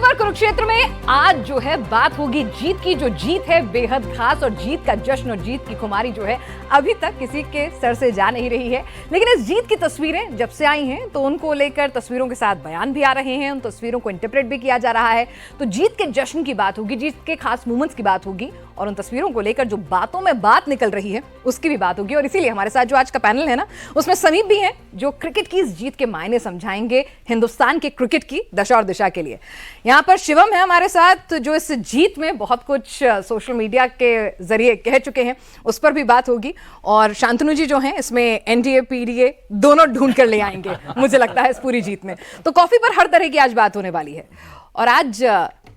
बार कुरुक्षेत्र में आज जो है बात होगी जीत की। जो जीत है बेहद खास और जीत का जश्न और जीत की खुमारी जो है अभी तक किसी के सर से जा नहीं रही है। लेकिन इस जीत की तस्वीरें जब से आई हैं तो उनको लेकर तस्वीरों के साथ बयान भी आ रहे हैं, उन तस्वीरों को इंटरप्रेट भी किया जा रहा है। तो जीत के जश्न की बात होगी, जीत के खास मोमेंट्स की बात होगी और उन तस्वीरों को लेकर जो बातों में बात निकल रही है उसकी भी बात होगी। और इसीलिए हमारे साथ जो आज का पैनल है ना, उसमें समीप भी हैं जो क्रिकेट की इस जीत के मायने समझाएंगे हिंदुस्तान के क्रिकेट की दशा और दिशा के लिए। यहाँ पर शिवम है हमारे साथ जो इस जीत में बहुत कुछ सोशल मीडिया के जरिए कह चुके हैं, उस पर भी बात होगी। और शांतनु जी जो हैं इसमें एनडीए पीडीए दोनों ढूंढ कर ले आएंगे मुझे लगता है इस पूरी जीत में। तो कॉफी पर हर तरह की आज बात होने वाली है। और आज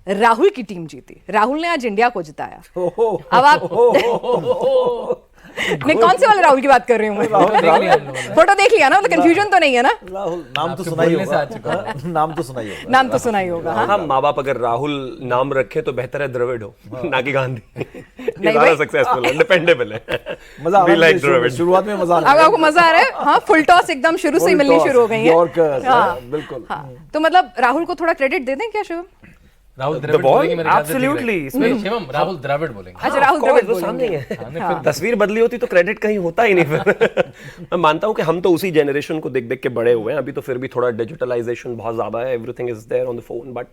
राहुल की टीम जीती, राहुल ने आज इंडिया को जिताया। अब आप नहीं, कौन से वाले राहुल की बात कर रही हूँ मैं? फोटो देख लिया ना, तो कंफ्यूजन तो नहीं है ना? राहुल नाम तो सुना ही होगा, नाम तो सुना ही होगा, नाम तो सुना ही होगा। हाँ, माँ बाप अगर राहुल नाम रखे तो बेहतर है द्रविड़ हो ना कि गांधी। नहीं ज्यादा सक्सेसफुल है, डिपेंडेबल है। मजा आ रहा है, शुरुआत में मजा आ रहा है। अब आपको मजा आ रहा है? हाँ, फुल टॉस एकदम शुरू से ही मिलनी शुरू हो गई है। बिल्कुल। तो मतलब राहुल को थोड़ा क्रेडिट दे दें क्या शिवम? राहुल द्रविड़ बोलेंगे मेरे ख्याल से। Absolutely, इसमें शिवम राहुल द्रविड़ बोलेंगे। अच्छा, राहुल द्रविड़ वो सामने ही है। तस्वीर बदली होती तो क्रेडिट कहीं होता ही नहीं फिर। मैं मानता हूं कि हम तो उसी जनरेशन को देख देख के बड़े हुए हैं। अभी तो फिर भी थोड़ा डिजिटलाइजेशन बहुत ज्यादा है, everything is there on the phone. But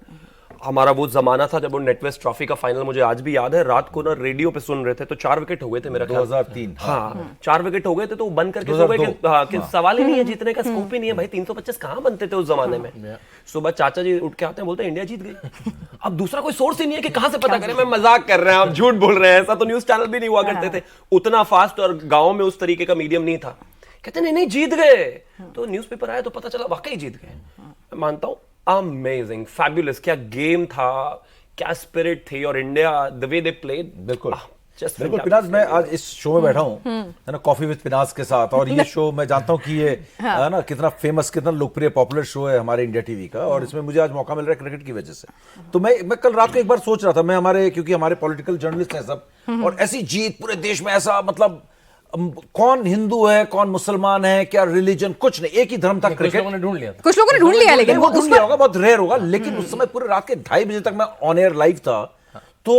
हमारा वो जमाना था जब वो नेटवेस्ट ट्रॉफी का फाइनल, मुझे आज भी याद है, रात को ना रेडियो पे सुन रहे थे तो 4 विकेट हो गए थे मेरा ख्याल। 2003। हाँ, 4 विकेट हो गए थे तो बंद करके सुबह कि सवाल ही नहीं है, जीतने का स्कोप ही नहीं है भाई। 325 कहां बनते थे उस जमाने में। सुबह चाचा जी उठ के आते हैं, बोलते हैं इंडिया जीत गई। अब दूसरा कोई सोर्स ही नहीं है कि कहां से पता करें। मैं मजाक कर रहे हैं, आप झूठ बोल रहे हैं, ऐसा तो न्यूज चैनल भी नहीं हुआ करते थे उतना फास्ट, और गाँव में उस तरीके का मीडियम नहीं था। कहते नहीं नहीं जीत गए, तो न्यूज़पेपर आया तो पता चला वाकई जीत गए। मैं मानता हूँ अमेजिंग, फैबुलस, क्या गेम था, क्या स्पिरिट थी, और India the way they played. बिल्कुल बिल्कुल। पिनाज, मैं आज इस शो में बैठा हूँ है ना, कॉफी विद पिनाज के साथ। और ये शो मैं जानता हूँ कि ये है ना कितना फेमस, कितना लोकप्रिय, पॉपुलर शो है हमारे इंडिया टीवी का। और इसमें मुझे आज मौका मिल रहा है क्रिकेट की वजह से। तो मैं कल रात को एक बार सोच रहा था, मैं हमारे, क्योंकि हमारे पॉलिटिकल जर्नलिस्ट हैं सब, और ऐसी जीत पूरे देश में, ऐसा मतलब कौन हिंदू है कौन मुसलमान है, क्या रिलीजन, कुछ नहीं, एक ही धर्म था क्रिकेट। कुछ लोगों ने ढूंढ लिया था, कुछ लोगों ने ढूंढ लिया, लेकिन वो ढूंढ लिया होगा, बहुत रेयर होगा। लेकिन उस समय पूरे रात के 2:30 बजे तक मैं ऑन एयर लाइव था। तो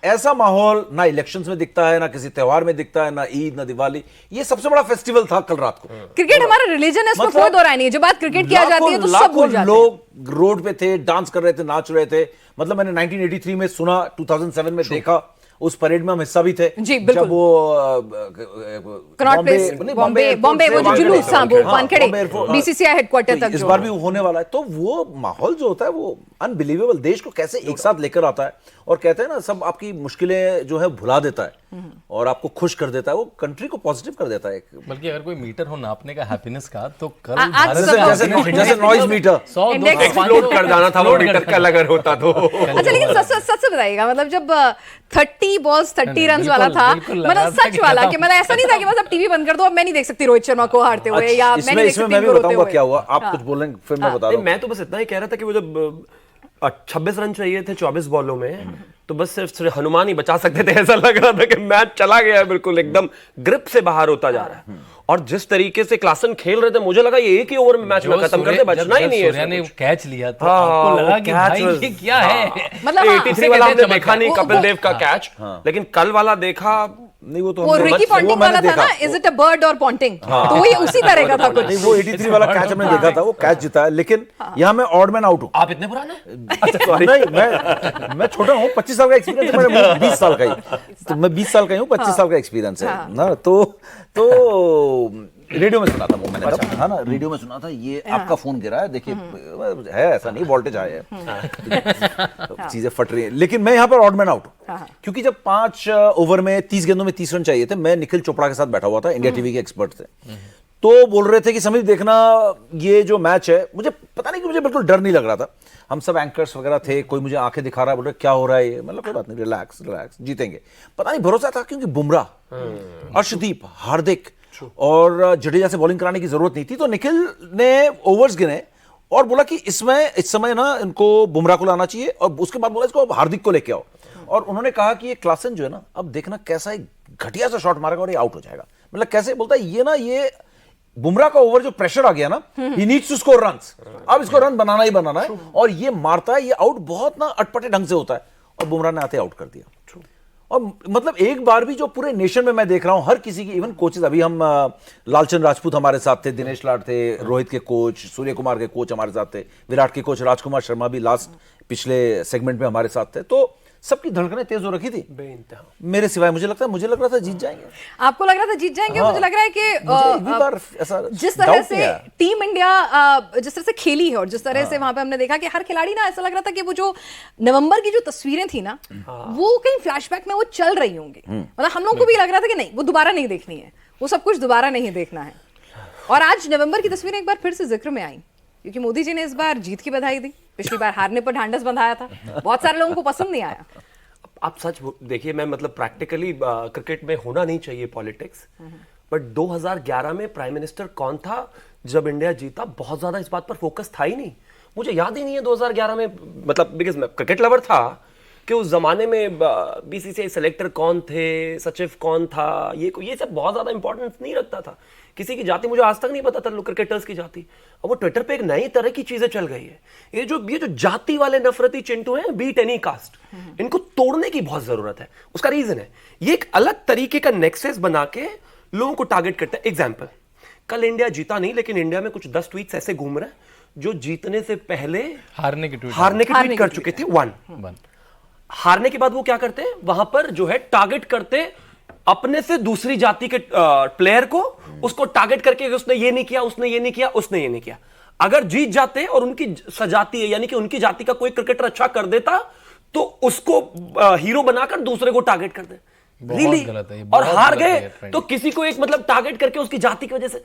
ऐसा माहौल ना इलेक्शंस में दिखता है, ना किसी त्योहार में दिखता है, ना ईद, ना दिवाली। ये सबसे बड़ा फेस्टिवल था कल रात को। क्रिकेट हमारा रिलीजन है, इसमें कोई दो राय नहीं है। जब बात क्रिकेट की आ जाती है तो सब भूल जाते हैं। लोग रोड पे थे, डांस कर रहे थे, नाच रहे थे। मतलब मैंने 1983 में सुना, 2007 में देखा, उस परेड में हम हिस्सा भी थे। जी बिल्कुल। जब वो बॉम्बे वो जो जुलूस था, वो वानखेड़े बीसीसीआई हेडक्वार्टर तक इस बार भी होने वाला है। तो वो माहौल जो होता है वो अनबिलीवेबल, देश को कैसे एक साथ लेकर आता है। और कहते हैं ना, सब आपकी मुश्किलें जो है भुला देता है और आपको खुश कर देता है, वो कंट्री को पॉजिटिव कर देता है। बल्कि अगर कोई मीटर हो नापने का हैप्पीनेस का, तो कल जैसे नॉइज मीटर 100 एक्सप्लोड कर जाना था वो मीटर कल अगर होता तो। अच्छा, लेकिन सच से बताइएगा, मतलब जब 30 बॉल्स 30 रन वाला था, मतलब सच वाला कि मतलब ऐसा नहीं था कि बस अब टीवी बंद कर दो, अब मैं नहीं देख सकती रोहित शर्मा को हारते हुए, या मैं नहीं देख सकती मैं भी बताऊंगा क्या हुआ। आप कुछ बोल रहे हैं, फिर मैं बता रहा हूं। मैं तो बस इतना ही कह रहा था कि वो जब 26 रन चाहिए थे 24 बॉलों में, तो बस सिर्फ हनुमान ही बचा सकते थे। ऐसा लग रहा था कि मैच चला गया है, बिल्कुल एकदम ग्रिप से बाहर होता जा रहा है। और जिस तरीके से क्लासन खेल रहे थे, मुझे लगा ये एक ही ओवर में मैच में खत्म कर दे, बचना ही नहीं है। सूर्या ने कैच लिया तो आपको लगा कि भाई ये क्या है। मतलब 83 वाला हमने देखा नहीं, कपिल देव का कैच, लेकिन कल वाला देखा नहीं। वो तो वो रिकी पॉन्टिंग वाला था ना, इज इट अ बर्ड और पॉन्टिंग, तो वही उसी तरह का था कुछ। नहीं, वो 83 वाला कैच हमने देखा था, वो कैच जीता है। लेकिन यहाँ मैं ऑड मैन आउट हूँ। आप इतने पुराने? अच्छा सॉरी, नहीं मैं छोटा हूँ, 25 साल का एक्सपीरियंस है मेरा, 20 साल का ही। तो मैं 20 साल का हूँ, 25 साल का एक्सपीरियंस है ना। तो रेडियो में सुना था वो मैंने, तब है ना, रेडियो में सुना था ये आपका फोन गिरा है, देखिए है, ऐसा नहीं वोल्टेज आया है, चीजें फट रही है। लेकिन मैं यहाँ पर ऑड मैन आउट हूँ, क्योंकि जब 5 ओवर में 30 गेंदों में 30 रन चाहिए थे, मैं निखिल चोपड़ा के साथ बैठा हुआ था, इंडिया टीवी के एक्सपर्ट थे। तो बोल रहे थे कि समीप देखना, ये जो मैच है, मुझे पता नहीं कि मुझे बिल्कुल डर नहीं लग रहा था। हम सब एंकर्स वगैरह थे, कोई मुझे आंखें दिखा रहा है, बोल रहे क्या हो रहा है ये, मतलब कोई बात नहीं, रिलैक्स रिलैक्स, जीतेंगे। पता नहीं, भरोसा था, क्योंकि बुमराह, अर्शदीप, हार्दिक और जडेजा से बॉलिंग कराने की जरूरत नहीं थी। तो निखिल ने ओवर्स गिने और बोला कि इस समय ना इनको बुमराह को लाना चाहिए, और उसके बाद बोला इसको हार्दिक को लेके आओ। और उन्होंने कहा कि ये क्लासन जो है ना, अब देखना कैसा एक घटिया सा शॉट मारेगा और ये आउट हो जाएगा। मतलब कैसे बोलता है ये ना, ये बुमराह का ओवर जो प्रेशर आ गया ना, he needs to score runs, अब इसको रन बनाना ही बनाना है, और ये मारता है, ये आउट बहुत ना अटपटे ढंग से होता है, और बुमराह ने आते आउट कर दिया। और मतलब एक बार भी जो पूरे नेशन में मैं देख रहा हूं, हर किसी की, इवन कोचेस, अभी हम लालचंद राजपूत हमारे साथ थे, दिनेश लाड थे, रोहित के कोच, सूर्य कुमार के कोच हमारे साथ थे, विराट के कोच राजकुमार शर्मा भी लास्ट पिछले सेगमेंट में हमारे साथ थे, तो सबकी धड़कनें तेज हो रखी थी मेरे सिवाय। मुझे लग रहा था जीत जाएंगे। आपको लग रहा था जीत जाएंगे? मुझे लग रहा है कि जिस तरह से टीम इंडिया जिस तरह से खेली है, और जिस तरह से वहां पे हमने देखा कि हर खिलाड़ी ना, ऐसा लग रहा था कि वो जो नवंबर की जो तस्वीरें थी ना, वो कहीं फ्लैशबैक में वो चल रही होंगी। मतलब हम लोगों को भी लग रहा था कि नहीं, वो दोबारा नहीं देखनी है, वो सब कुछ दोबारा नहीं देखना है। और आज नवंबर की तस्वीरें एक बार फिर से जिक्र में आई, क्योंकि मोदी जी ने इस बार जीत की बधाई दी, पिछली बार हारने पर ढांढस बंधाया था, बहुत सारे लोगों को पसंद नहीं आया। आप सच देखिए, मैं मतलब प्रैक्टिकली क्रिकेट में होना नहीं चाहिए पॉलिटिक्स, बट 2011 में प्राइम मिनिस्टर कौन था जब इंडिया जीता? बहुत ज्यादा इस बात पर फोकस था ही नहीं। मुझे याद ही नहीं है 2011 में, मतलब बिकॉज मैं क्रिकेट लवर था, कि उस जमाने में बीसीसीआई सेलेक्टर कौन थे, सचिव कौन था, ये सब बहुत ज्यादा इंपॉर्टेंस नहीं रखता था। किसी की जाति मुझे आज तक नहीं पता था, लोग क्रिकेटर्स की जाति। अब वो ट्विटर पे एक नई तरह की चीजें चल गई है। ये जो जाति वाले नफरती चिंटू हैं, बीट एनी कास्ट, इनको तोड़ने की बहुत जरूरत है। उसका रीजन है, ये एक अलग तरीके का नेक्सस बना के लोगों को टारगेट करते हैं। एग्जाम्पल, कल इंडिया जीता नहीं, लेकिन इंडिया में कुछ 10 ट्वीट्स ऐसे घूम रहे हैं जो जीतने से पहले हारने के ट्वीट कर चुके थे। वन हारने के बाद वो क्या करते हैं, वहां पर जो है टारगेट करते अपने से दूसरी जाति के प्लेयर को, उसको टारगेट करके उसने ये नहीं किया, उसने ये नहीं किया, उसने ये नहीं किया। अगर जीत जाते और उनकी सजाती है, यानी कि उनकी जाति का कोई क्रिकेटर अच्छा कर देता, तो उसको हीरो बनाकर दूसरे को टारगेट कर दे। रियली और हार गए तो किसी को एक मतलब टारगेट करके उसकी जाति की वजह से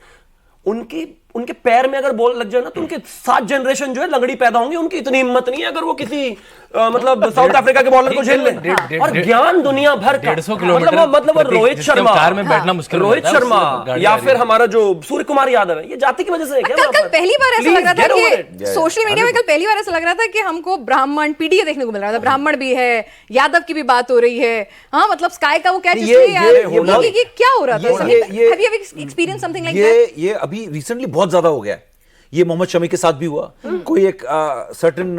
उनके पैर में अगर बॉल लग जाए ना, तो उनके 7 जनरेशन जो है लंगड़ी पैदा होंगे। उनकी इतनी हिम्मत नहीं है अगर वो किसी मतलब साउथ अफ्रीका के बॉलर को झेल ले। और ज्ञान दुनिया भर का, 150 किलोमीटर मतलब रोहित शर्मा, कार में बैठना मुश्किल, रोहित शर्मा या फिर हमारा जो सूर्य कुमार यादव है, ये जाति की वजह से है क्या? कल पहली बार ऐसा लग रहा था कि सोशल मीडिया में कल पहली बार ऐसा लग रहा था कि हमको ब्राह्मण पीडीए देखने को मिल रहा था। ब्राह्मण भी है, यादव की भी बात हो रही है। हाँ, मतलब स्काई का वो कैच, ये क्या हो रहा था? Have you experience something like that? ये अभी रिसेंटली बहुत ज्यादा हो गया है। ये मोहम्मद शमी के साथ भी हुआ। कोई एक सर्टेन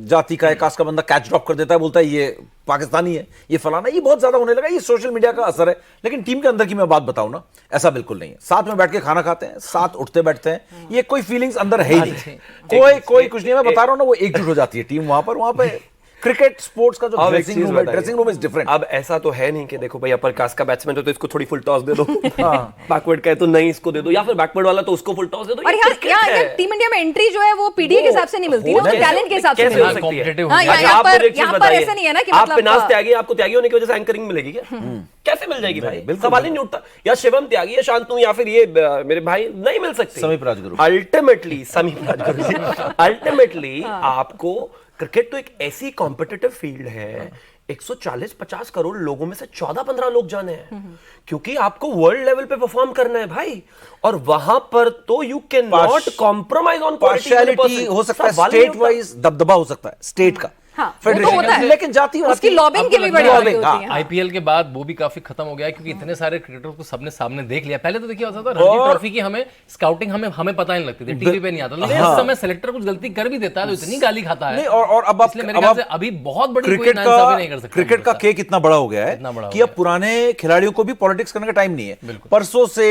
जाति का, एक कास्ट का बंदा कैच ड्रॉप कर देता है, बोलता है ये पाकिस्तानी है, ये फलाना। ये बहुत ज्यादा होने लगा। ये सोशल मीडिया का असर है। लेकिन टीम के अंदर की मैं बात बताऊं ना, ऐसा बिल्कुल नहीं है। साथ में बैठ के खाना खाते हैं, साथ उठते बैठते हैं, ये कोई फीलिंग्स अंदर है ही नहीं। कोई कुछ नहीं है। मैं बता रहा हूं ना, वो एकजुट हो जाती है टीम वहां पर क्रिकेट स्पोर्ट्स का जो ड्रेसिंग रूम इज डिफरेंट। अब ऐसा तो है नहीं कि देखो भाई अपर कास्ट का बैट्समैन तो इसको थोड़ी फुल टॉस दे दो, बैकवर्ड का है तो नहीं इसको दे दो, या फिर बैकवर्ड वाला तो उसको फुल टॉस दे दो। और यहाँ टीम इंडिया में एंट्री जो है वो पीडीए के हिसाब से नहीं मिलती, वो टैलेंट के हिसाब से मिलती है। हाँ, यहाँ पर ऐसा नहीं है ना कि आप पिनाज त्यागी, आपको त्यागी होने की वजह से एंकरिंग मिलेगी क्या? कैसे मिल जाएगी भाई? सवाल ही नहीं उठता। या शिवम त्यागी या शांतनु या फिर ये मेरे भाई नहीं मिल सकते। समीप राजगुरु अल्टीमेटली आपको क्रिकेट तो एक ऐसी कॉम्पिटिटिव फील्ड है, 140-50 करोड़ लोगों में से 14-15 लोग जाने हैं, क्योंकि आपको वर्ल्ड लेवल पे परफॉर्म करना है भाई। और वहां पर तो you can not compromise on partiality. हो सकता है स्टेट वाइज दबदबा हो सकता है, स्टेट का, फेडरेशन, लेकिन जाती उसकी लॉबिंग की भी बड़ी होती है। आईपीएल के बाद वो भी काफी खत्म हो गया, क्योंकि इतने सारे क्रिकेटर्स को सबने सामने देख लिया। पहले तो देखिए होता था रणजी ट्रॉफी की हमें स्काउटिंग हमें पता नहीं लगती थी, टीवी पे नहीं आता। लेकिन इस समय सेलेक्टर कुछ गलती कर भी देता है तो इतनी गाली खाता है। और अब मेरे ख्याल से अभी बहुत बड़ी कोई नाइंसाफी नहीं कर सकता। क्रिकेट का केक इतना बड़ा हो गया है कि अब पुराने खिलाड़ियों को भी पॉलिटिक्स करने का टाइम नहीं है। परसों से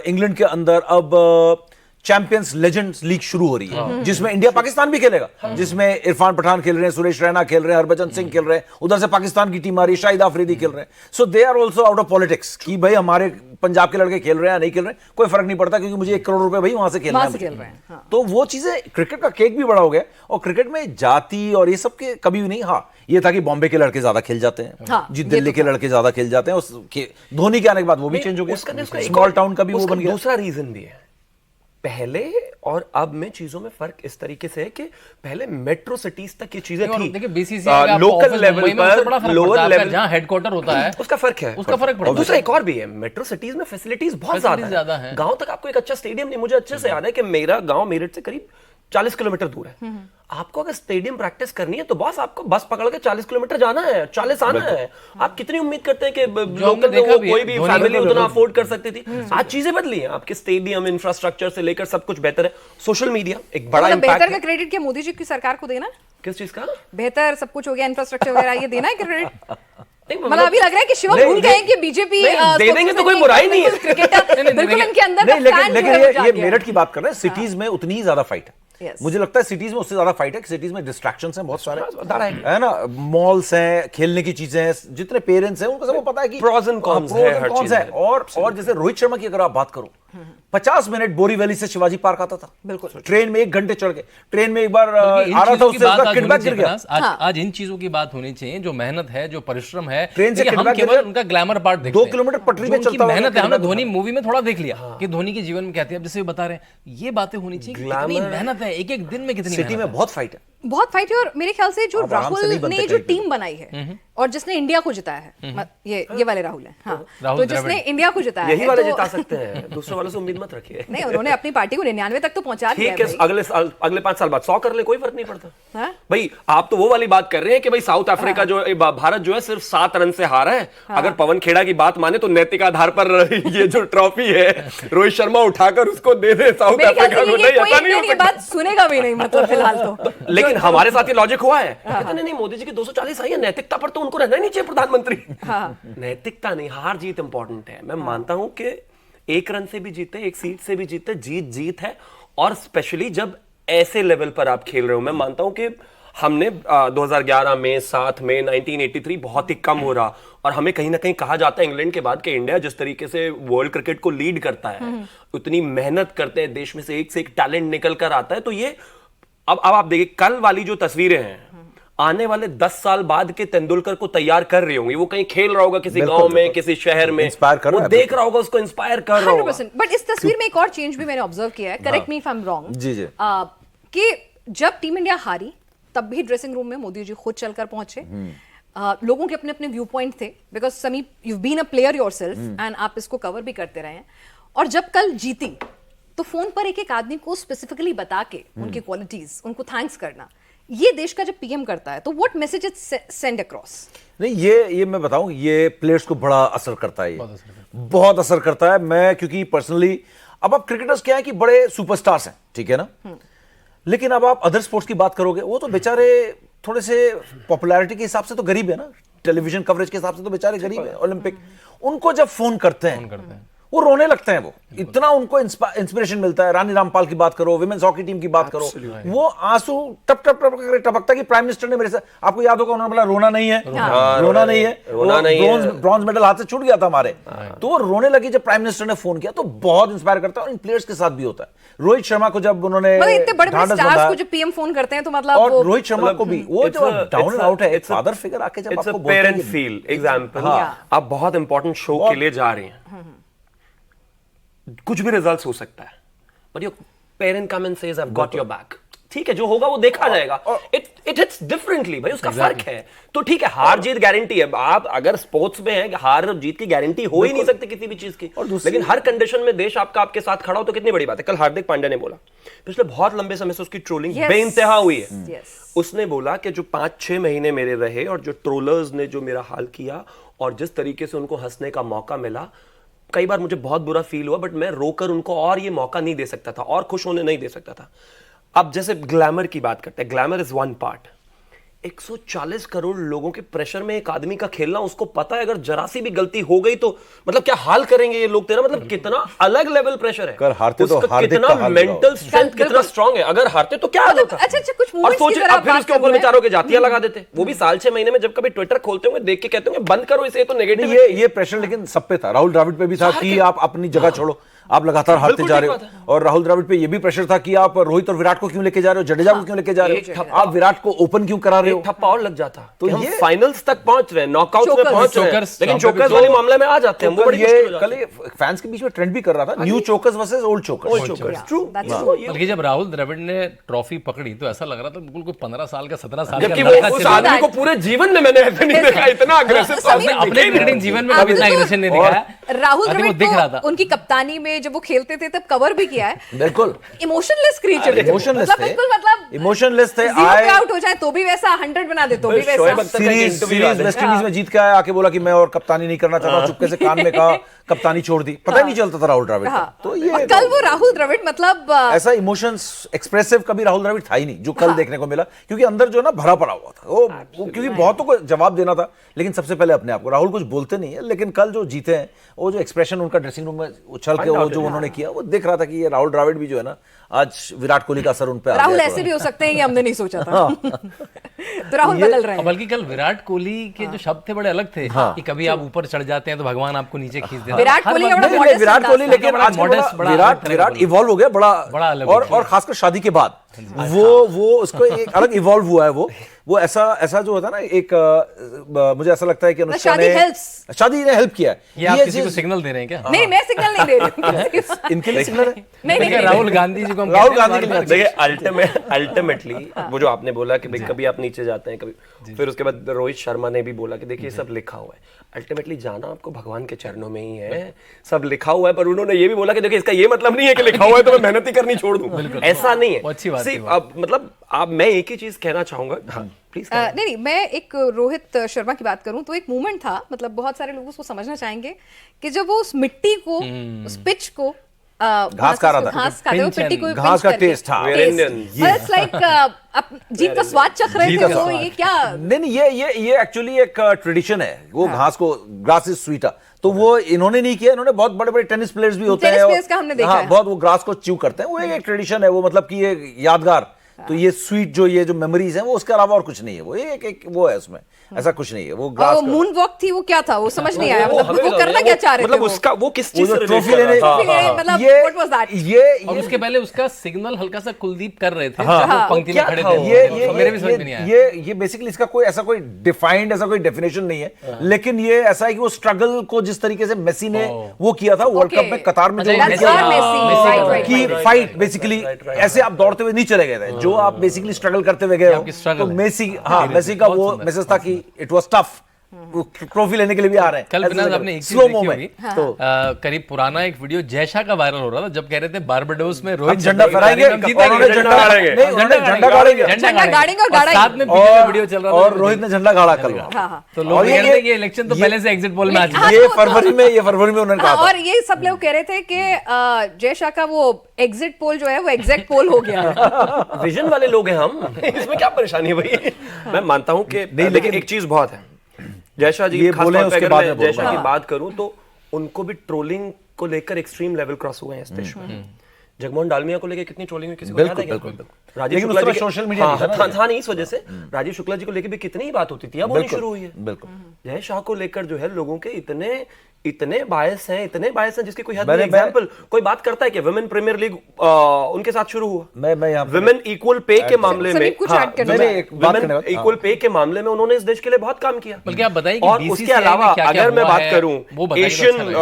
इंग्लैंड के अंदर अब चैंपियंस लेजेंड्स लीग शुरू हो रही है, जिसमें इंडिया पाकिस्तान भी खेलेगा, जिसमें इरफान पठान खेल रहे हैं, सुरेश रैना खेल रहे हैं, हरभजन सिंह खेल रहे हैं, उधर से पाकिस्तान की टीम आ रही है, शाहिद आफरीदी खेल रहे हैं। So they are also out of politics कि भाई हमारे पंजाब के लड़के खेल रहे हैं या नहीं खेल रहे हैं, कोई फर्क नहीं पड़ता, क्योंकि मुझे 1 करोड़ रुपए भाई वहां से खेलना है। तो वो चीजें, क्रिकेट का केक भी बड़ा हो गया। और क्रिकेट में जाति और ये सब के कभी भी नहीं। हाँ, ये था कि बॉम्बे के लड़के ज्यादा खेल जाते हैं, जी दिल्ली के लड़के ज्यादा खेल जाते हैं। धोनी के आने के बाद वो भी चेंज हो गया, स्मॉल टाउन का भी वो बन गया। दूसरा रीजन भी है, पहले और अब में चीजों में फर्क इस तरीके से है कि पहले मेट्रो सिटीज तक ये चीजें थी। देखिए बीसीसीआई लोकल लेवल पर, लोअर लेवल जहां हेडक्वार्टर होता है, उसका फर्क है, उसका फर्क पड़ता है। दूसरा एक और भी है, मेट्रो सिटीज में फैसिलिटीज बहुत ज्यादा है। गांव तक आपको एक अच्छा स्टेडियम नहीं। मुझे अच्छे से याद है कि मेरा गांव मेरठ से करीब 40 किलोमीटर दूर है। आपको अगर स्टेडियम प्रैक्टिस करनी है तो बॉस आपको बस पकड़ के 40 किलोमीटर जाना है, 40 आना है। आप कितनी उम्मीद करते हैं कि लोकल देखा भी है, कोई भी धोनी फैमिली को उतना अफोर्ड कर सकती थी? आज चीजें बदली हैं, आपके स्टेडियम इंफ्रास्ट्रक्चर से लेकर सब कुछ बेहतर है। सोशल मीडिया एक बड़ा मतलब इम्पैक्ट बेहतर का है। क्रेडिट क्या मोदी जी की सरकार को देना है? किस चीज का? बेहतर सब कुछ हो गया, इंफ्रास्ट्रक्चर वगैरह, ये देना है क्रेडिट? नहीं, मतलब अभी लग रहा है कि शिवम नहीं, भूल गए कि बीजेपी नहीं, दे देंगे तो कोई बुराई नहीं है। क्रिकेटर बिल्कुल इनके अंदर नहीं, का fan लेकिन जो है वो ये जाग मेरठ गया। की बात कर रहे हैं, सिटीज में उतनी ही ज्यादा फाइट है। Yes. मुझे लगता है सिटीज में उससे ज्यादा फाइट है कि सिटीज में डिस्ट्रैक्शंस हैं बहुत सारे, Direct. है ना, मॉल्स हैं, खेलने की चीजें हैं, जितने पेरेंट्स हैं उनको सबको पता है कि Pros and cons हाँ, pros है, and हर cons चीज है। है। और जैसे रोहित शर्मा की अगर आप बात करो, 50 मिनट बोरीवली से शिवाजी पार्क आता था, बिल्कुल। ट्रेन में 1 घंटे चढ़ के, ट्रेन में एक बार आ बल्कि इन रहा था, चीजों की उससे बात उसका आज किडबैक होनी गिर चाहिए गया। प्रकाश। आज इन चीजों की बात होनी चाहिए, जो मेहनत है, जो परिश्रम है। ट्रेन से देखिए, हम किडबैक गिर केवल गया। उनका ग्लैमर पार्ट देखते 2 हैं। किलोमीटर पटरी जो पे उनकी चलता हुआ मेहनत है, हमने किडबैक धोनी मूवी में थोड़ा देख लिया कि धोनी के जीवन में कहते हैं, अब जैसे बता रहे हैं, ये बातें होनी चाहिए कि कितनी Glamour- मेहनत है, एक एक दिन में कितनी सिटी मेहनत में है। बहुत फाइट है। बहुत फाइट है। और मेरे ख्याल से जो आप आराम से राहुल नहीं बनते ने जो कहीं पे। टीम बनाई है और जिसने इंडिया को जिताया है, ये वाले राहुल है, हाँ, राहुल तो जिसने द्रविड़। इंडिया को जिताया यही है, वाले तो- जिता सकते हैं, दूसरे वालों से उम्मीद मत रखिए। नहीं, उन्होंने अपनी पार्टी को 99 तक तो पहुंचा दिया ठीक है, भाई। अगले 5 साल बाद 100 कर ले, कोई फर्क नहीं पड़ता। हाँ? भाई आप तो वो वाली बात कर रहे हैं कि भाई साउथ अफ्रीका भारत जो है सिर्फ 7 रन से हारा है। अगर पवन खेड़ा की बात माने तो नैतिक आधार पर ये जो ट्रॉफी है रोहित शर्मा उठाकर उसको दे दे साउथ मेरे ख्याल अफ्रीका से को, ये नहीं कोई ऐसा नहीं हो ये सकता। बात सुनेगा भी नहीं, मतलब फिलहाल तो। लेकिन हमारे साथ ये लॉजिक हुआ है, कहते नहीं मोदी जी की 240 आई है, नैतिकता पर तो उनको रहना ही नहीं चाहिए प्रधानमंत्री। नैतिकता नहीं, हार जीत इंपॉर्टेंट है। मैं मानता हूं कि 1 रन से भी जीते, 1 सीट से भी जीते, जीत जीत है। और स्पेशली जब ऐसे लेवल पर आप खेल रहे हो, मैं मानता हूं कि हमने 2011 में, 7 में, 1983 बहुत ही कम हो रहा। और हमें कहीं ना कहीं कहा जाता है इंग्लैंड के बाद कि इंडिया जिस तरीके से वर्ल्ड क्रिकेट को लीड करता है, उतनी मेहनत करते हैं, देश में से एक टैलेंट निकल कर आता है। तो ये अब आप देखिए, कल वाली जो तस्वीरें हैं आने वाले 10 साल बाद के तेंदुलकर को तैयार कर रही होंगी। वो कहीं खेल रहा होगा किसी गांव में, किसी शहर में, इंस्पायर कर रहा वो है, देख रहा होगा, उसको इंस्पायर कर रहा होगा। 100%। बट इस तस्वीर में एक और चेंज भी मैंने ऑब्जर्व किया है, correct me if I am wrong, जी, जी। कि जब टीम इंडिया हारी तब भी ड्रेसिंग रूम में मोदी जी खुद चलकर पहुंचे। लोगों के अपने अपने व्यू पॉइंट थे, बिकॉज समीप you been a player yourself and आप इसको कवर भी करते रहे हैं। और जब कल जीती तो फोन पर एक एक आदमी को स्पेसिफिकली बता के उनकी क्वालिटीज, उनको थैंक्स करना, ये देश का जब पीएम करता है तो what message it send across? नहीं, ये मैं बताऊं, ये प्लेयर्स को बड़ा असर करता है, ये बहुत असर करता है। मैं क्योंकि पर्सनली, अब आप क्रिकेटर्स क्या है कि बड़े सुपरस्टार्स हैं, ठीक है ना, लेकिन अब आप अदर स्पोर्ट्स की बात करोगे, वो तो बेचारे थोड़े से पॉपुलैरिटी के हिसाब से तो गरीब है ना, टेलीविजन कवरेज के हिसाब से तो बेचारे गरीब है। ओलंपिक, उनको जब फोन करते हैं वो रोने लगते हैं, वो इतना उनको इंस्पिरेशन मिलता है। रानी रामपाल की बात करो, विमेंस हॉकी टीम की बात करो, वो आंसू टप टप टप करके टपकता कि प्राइम मिनिस्टर ने मेरे से, आपको याद होगा उन्होंने बोला रोना नहीं है, रोना नहीं है, ब्रॉन्ज मेडल हाथ से छूट गया था हमारे, तो वो रोने लगी जब प्राइम मिनिस्टर ने फोन किया। तो बहुत इंस्पायर करता है, और इन प्लेयर्स के साथ भी होता है। रोहित शर्मा को जब उन्होंने मतलब इतने बड़े ढांढस स्टार्स बंधा, को जब पीएम फोन करते हैं तो मतलब और वो रोहित शर्मा को भी वो जो डाउन एंड आउट है, एक it's a- फादर फिगर आके जब It's a आपको बोलते हैं parent कि- feel example। हाँ। आप बहुत इंपॉर्टेंट शो के लिए जा रहे हैं, कुछ भी रिजल्ट हो सकता है, but your parent come and says I have got your back. ठीक है, जो होगा वो देखा जाएगा। इट हिट्स डिफरेंटली भाई, उसका फर्क है। तो ठीक है, हार जीत गारंटी है। आप अगर स्पोर्ट्स में है, हार और जीत की गारंटी हो ही नहीं सकती किसी भी चीज की। लेकिन हर कंडीशन में देश आपका आपके साथ खड़ा हो तो कितनी बड़ी बात है। कल हार्दिक पांड्या ने बोला, पिछले बहुत लंबे समय से उसकी ट्रोलिंग Yes. बेइंतहा हुई है। Yes. उसने बोला कि जो 5-6 महीने मेरे रहे और जो ट्रोलर्स ने जो मेरा हाल किया और जिस तरीके से उनको हंसने का मौका मिला, कई बार मुझे बहुत बुरा फील हुआ, बट मैं रोकर उनको और ये मौका नहीं दे सकता था और खुश होने नहीं दे सकता था। अब जैसे ग्लैमर की बात करते हैं, glamour is one part. 140 crore लोगों के प्रेशर में एक आदमी का खेलना, उसको पता है अगर जरा सी भी गलती हो गई तो मतलब क्या हाल करेंगे ये लोग तेरा, मतलब कितना अलग लेवल प्रेशर है। अगर हारते तो उसका हार्दिक कितना का हाल बुरा मेंटल स्ट्रेंथ कितना स्ट्रांग है। अगर हारते तो क्या हाल मतलब होता। अच्छा, कुछ और moments की सोचिए, अगर आप अब फिर बात उसके कर ऊपर रहे हैं। बेचारों के जातियां लगा देते, वो भी साल 6 महीने में जब कभी ट्विटर खोलते होंगे देख के कहते होंगे बंद करो इसे, तो नेगेटिव। ये प्रेशर लेकिन सब पे था, राहुल द्रविड़ पे भी था कि आप अपनी जगह छोड़ो, आप लगातार हारते बिल्कुल जा ठीक रहे बात है। हो। और राहुल द्रविड़ पे ये भी प्रेशर था कि आप रोहित और विराट को क्यों लेके जा रहे हो, जडेजा को क्यों लेके जा रहे हो, आप विराट को ओपन क्यों करा रहे हो। एक ठप्पा और लग जाता तो हम ये- फाइनल्स तक पहुंच रहे हैं, नॉकआउट में Chokers. पहुंच रहे हैं, Chokers. लेकिन Chokers चोकर्स वाले मामले में आ जाते हैं, वो बड़ी मुश्किल हो ये जाती कल ये फैंस के बीच में ट्रेंड भी कर रहा था, न्यू चोकर्स वर्सेस ओल्ड है। Chokers. Chokers Yeah, true. that's true. बल्कि जब राहुल द्रविड़ ने ट्रॉफी पकड़ी तो ऐसा लग रहा था बिल्कुल कोई 15 साल का 17 साल का जबकि लड़का वो उस चल रहा है। आदमी को पूरे जीवन में मैंने ऐसा नहीं देखा, इतना अग्रेसिव समीर, अपने क्रिकेटिंग जीवन में कभी इतना एग्रेशन नहीं दिखा है। राहुल I think वो द्रविड़ दिख रहा तो था। उनकी कप्तानी में पे जब वो खेलते थे तब कवर भी किया है। बिल्कुल इमोशनलेस क्रिएचर, इमोशनलेस थे, बिल्कुल मतलब इमोशनलेस थे। जीरो आउट हो जाए तो भी वैसा, 100 बना दे तो भी वैसा। सीरीज वेस्ट इंडीज में जीत के आया, आके बोला कि मैं और कप्तानी नहीं करना चाहता, चुपके से कान में कहा, कप्तानी छोड़ दी, पता ही नहीं चलता था राहुल द्रविड़ का। तो ये कल वो राहुल द्रविड़ मतलब ऐसा इमोशंस एक्सप्रेसिव कभी राहुल द्रविड़ था ही नहीं जो कल देखने को मिला, क्योंकि अंदर जो ना भरा पड़ा हुआ था वो क्योंकि बहुतों को जवाब देना था, लेकिन सबसे पहले अपने आप को। राहुल कुछ बोलते नहीं है, लेकिन कल जो जीते हैं वो जो एक्सप्रेशन उनका ड्रेसिंग रूम में उछल के वो जो उन्होंने किया, वो दिख रहा था कि ये राहुल द्रविड़ भी जो है ना, आज विराट कोहली का असर उन पे आ गया। राहुल ऐसे भी हो सकते हैं, ये हमने नहीं सोचा था। तो राहुल बदल रहे हैं। बल्कि कल विराट कोहली के जो शब्द थे बड़े अलग थे, कि कभी आप ऊपर चढ़ जाते हैं तो भगवान आपको नीचे खींच देते हैं। विराट कोहली का बड़ा नहीं, modest विराट कोहली, अंदाज था। लेकिन आज विराट इवॉल्व हो गया बड़ा अलग और खासकर शादी के बाद वो उसको एक अलग इवॉल्व हुआ है। वो ऐसा जो होता है ना, एक मुझे ऐसा लगता है कि अनुष्का शादी ने हेल्प किया है। ये आप किसी को सिग्नल दे रहे हैं क्या? नहीं, मैं सिग्नल नहीं दे रही हूँ। इनके लिए सिग्नल है। नहीं, राहुल गांधी जी को हम राहुल गांधी के लिए देखिए अल्टीमेटली वो जो आपने बोला कि भाई कभी आप नीचे जाते हैं, कभी, फिर उसके बाद रोहित शर्मा ने भी बोला कि देखिए सब लिखा हुआ है। अल्टीमेटली जाना आपको भगवान के चरणों में ही है, सब लिखा हुआ है। पर उन्होंने ये भी बोला कि देखिए इसका ये मतलब नहीं है कि लिखा हुआ है तो मैं मेहनत ही करनी छोड़ दूं, ऐसा नहीं है। अच्छी बात है। अब मतलब मैं एक ही चीज कहना चाहूंगा, प्लीज। नहीं, मैं एक रोहित शर्मा की बात करूं तो एक मूवमेंट था, मतलब बहुत सारे लोग उसको समझना चाहेंगे कि जब वो उस मिट्टी को, उस पिच को घास खा रहा था, घास खाते हुए पिट्टी को घास का टेस्ट था, इट्स लाइक जीत का स्वाद चख रहे थे वो। ये क्या नहीं, ये एक्चुअली एक ट्रेडिशन है। वो घास को, ग्रास इज स्वीटर, तो वो इन्होंने नहीं किया। इन्होंने बहुत बड़े बड़े टेनिस प्लेयर्स भी होते हैं, टेनिस प्लेयर्स का हमने देखा है। बहुत वो ग्रास को च्यू करते हैं। वो एक ट्रेडिशन है, वो मतलब कि ये यादगार। तो ये स्वीट जो ये जो मेमोरीज हैं, वो उसके अलावा और कुछ नहीं है। वो एक वो है, उसमें ऐसा कुछ नहीं है। वो ग्रास मून वॉक थी, वो क्या था वो समझ नहीं आया। मतलब वो करना क्या चाह रहे थे? मतलब उसका वो किस चीज से ट्रॉफी लेने, मतलब what was that? और उसके पहले उसका सिग्नल हल्का सा कुलदीप कर रहे थे, वो पंक्ति में खड़े थे। मेरे भी समझ में नहीं आया। ये बेसिकली इसका कोई ऐसा कोई डिफाइंड ऐसा कोई डेफिनेशन नहीं है, लेकिन ये ऐसा है कि वो स्ट्रगल को जिस तरीके से मेसी ने वो किया था वर्ल्ड कप में कतार में, कि फाइट बेसिकली ऐसे आप दौड़ते हुए नहीं चले गए थे, जो आप बेसिकली स्ट्रगल करते हुए गए हो। तो मेसी का वो मैसेज था कि इट वाज टफ, ट्रॉफी लेने के लिए भी आ रहे हैं। कल बिना आपने एक चीज देखी होगी, तो करीब पुराना एक वीडियो जयशाह का वायरल हो रहा था, जब कह रहे थे बारबाडोस में रोहित झंडा फहराएंगे, झंडा गाड़ेंगे और साथ में वीडियो चल रहा था और रोहित ने झंडा गाड़ा कल। तो लोग कह रहे थे कि इलेक्शन तो पहले से एग्जिट पोल में आ चुका है। ये फरवरी में उन्होंने कहा था। और ये सब लोग कह रहे थे कि जयशाह का वो एग्जिट पोल जो है वो एग्जैक्ट पोल हो गया है। विजन वाले लोग हैं हम, इसमें क्या परेशानी है भाई? मैं मानता हूं कि लेकिन एक चीज बहुत है, जयशाह जी, खास तौर पे अगर मैं जयशाह की बात करूं तो उनको भी ट्रोलिंग को लेकर एक्सट्रीम लेवल क्रॉस हुए हैं इस देश में। जगमोहन डालमिया को लेकर कितनी ट्रोलिंग हुई किसी को याद है? राजीव शुक्ला जी सोशल मीडिया था नहीं, इस वजह से राजीव शुक्ला जी को लेकर भी कितनी ही बात होती थी, अब होनी शुरू हुई है। बिल्कुल, जयशाह को लेकर जो है लोगों के इतने बायस हैं जिसकी कोई हद नहीं। एग्जांपल, कोई बात करता है कि वुमेन प्रीमियर लीग उनके साथ शुरू हुआ, मैं यहाँ वुमेन इक्वल पे के मामले में, वुमेन इक्वल पे के मामले में उन्होंने इस देश के लिए बहुत काम किया। बल्कि आप बताइए, और उसके अलावा अगर मैं बात करूं एशियन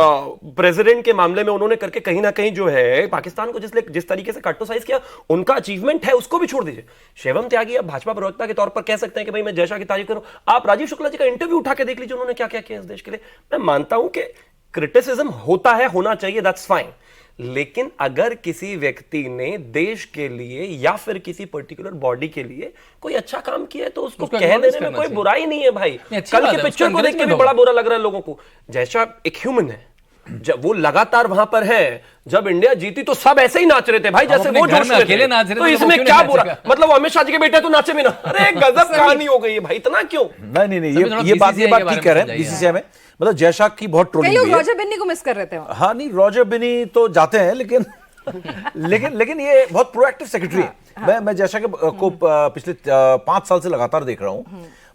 प्रेसिडेंट के मामले में उन्होंने करके कहीं ना कहीं जो है पाकिस्तान को जिस तरीके से कार्टोसाइज किया, उनका अचीवमेंट है, उसको भी छोड़ दीजिए। शिवम त्यागी अब भाजपा प्रवक्ता के तौर पर कह सकते हैं कि भाई मैं जयशाह की तारीफ करूं। आप राजीव शुक्ला जी का इंटरव्यू उठा के देख लीजिए, उन्होंने क्या क्या किया इस देश के लिए। मैं मानता हूं कि क्रिटिसिज्म होता है, होना चाहिए, दैट्स फाइन, लेकिन अगर किसी व्यक्ति ने देश के लिए या फिर किसी पर्टिकुलर बॉडी के लिए कोई अच्छा काम किया है तो उसको कह देने में कोई बुराई नहीं है भाई। कल के पिक्चर को देख के भी बड़ा बुरा लग रहा है लोगों को। जयशाह एक ह्यूमन है, जब वो लगातार वहां पर है, जब इंडिया जीती तो सब ऐसे ही नाच रहे थे भाई, जैसे वो जोश में अकेले नाच रहे थे, तो इसमें क्या बुरा? मतलब वो अमित शाह जी के बेटे तो नाचे भी ना। अरे गजब कहानी हो गई है भाई, इतना क्यों? नहीं, ये बात ठीक कह रहे हैं। बीसीसीआई में मतलब जयशाह की बहुत ट्रोलिंग हुई है। रॉजर बिन्नी को मिस कर रहे थे। हाँ, नहीं, रॉजर बिन्नी तो जाते हैं, लेकिन ये बहुत प्रोएक्टिव सेक्रेटरी है। मैं जयशाह को पिछले 5 साल से लगातार देख रहा हूँ।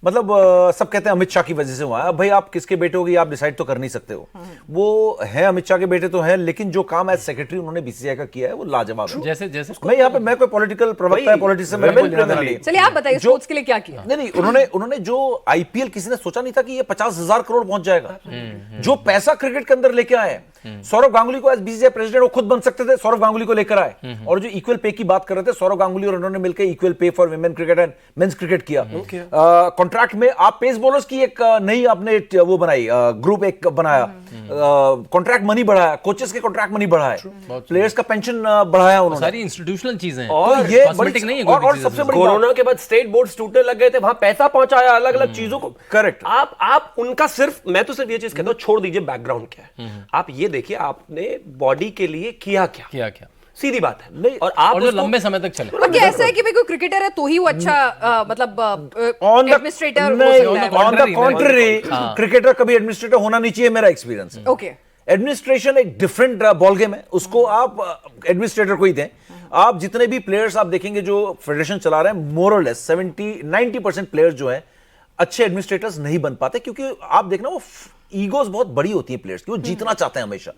मतलब सब कहते हैं अमित शाह की वजह से हुआ है। भाई आप किसके बेटे हो, आप डिसाइड तो कर नहीं सकते हो। वो है अमित शाह के बेटे तो है, लेकिन जो काम एज सेक्रेटरी उन्होंने बीसीसीआई का किया है वो लाजवाब है। जैसे मैं यहाँ पे, मैं कोई पॉलिटिकल प्रवक्ता है, पॉलिटिशियन में, चलिए आप बताइए स्पोर्ट्स के लिए क्या किया? नहीं, उन्होंने जो आईपीएल, किसी ने सोचा नहीं था कि ये 50,000 करोड़ पहुंच जाएगा। जो पैसा क्रिकेट के अंदर लेके आए, सौरव गांगुली को एज बीसीसीआई प्रेसिडेंट वो खुद बन सकते थे, सौरव गांगुली को लेकर आए और जो इक्वल पे की बात कर रहे थे, सौरव गांगुली और उन्होंने मिलकर equal pay for women cricket and men's cricket किया। कॉन्ट्रैक्ट में आप पेस बॉलर्स की एक नई आपने वो बनाई, ग्रुप एक बनाया, कॉन्ट्रैक्ट मनी बढ़ाया, कोचेस के कॉन्ट्रैक्ट मनी बढ़ाया, प्लेयर्स का पेंशन बढ़ाया उन्होंने, सारी इंस्टीट्यूशनल चीजें हैं, और ये कॉस्मेटिक नहीं है कोई भी और चीज़ सबसे इसमें। बड़ी बात- कोरोना के बाद स्टेट बोर्ड टूटने लग गए थे, वहां पैसा पहुंचाया अलग अलग चीजों को। Correct. आप उनका सिर्फ, मैं तो सिर्फ ये चीज कहता हूं, छोड़ दीजिए बैकग्राउंड क्या है, आप ये देखिए आपने बॉडी के लिए किया क्या, क्या सीधी बात है। नहीं, और आप और जो उसको- लंबे समय तक चले। बाकी ऐसा है कि भाई कोई क्रिकेटर है तो ही वो अच्छा मतलब ऑन एडमिनिस्ट्रेटर हो नहीं, सकता है। ऑन द कॉन्ट्ररी हाँ। क्रिकेटर कभी एडमिनिस्ट्रेटर होना नहीं चाहिए, मेरा एक्सपीरियंस है। ओके, एडमिनिस्ट्रेशन एक डिफरेंट बॉल गेम है, उसको आप एडमिनिस्ट्रेटर को ही दें। आप जितने भी प्लेयर्स आप देखेंगे जो फेडरेशन चला रहे हैं, मोर और लेस 70-90% प्लेयर्स जो है अच्छे एडमिनिस्ट्रेटर्स नहीं बन पाते, क्योंकि आप देखना वो ईगोज बहुत बड़ी होती है प्लेयर्स की, वो जीतना चाहते हैं हमेशा।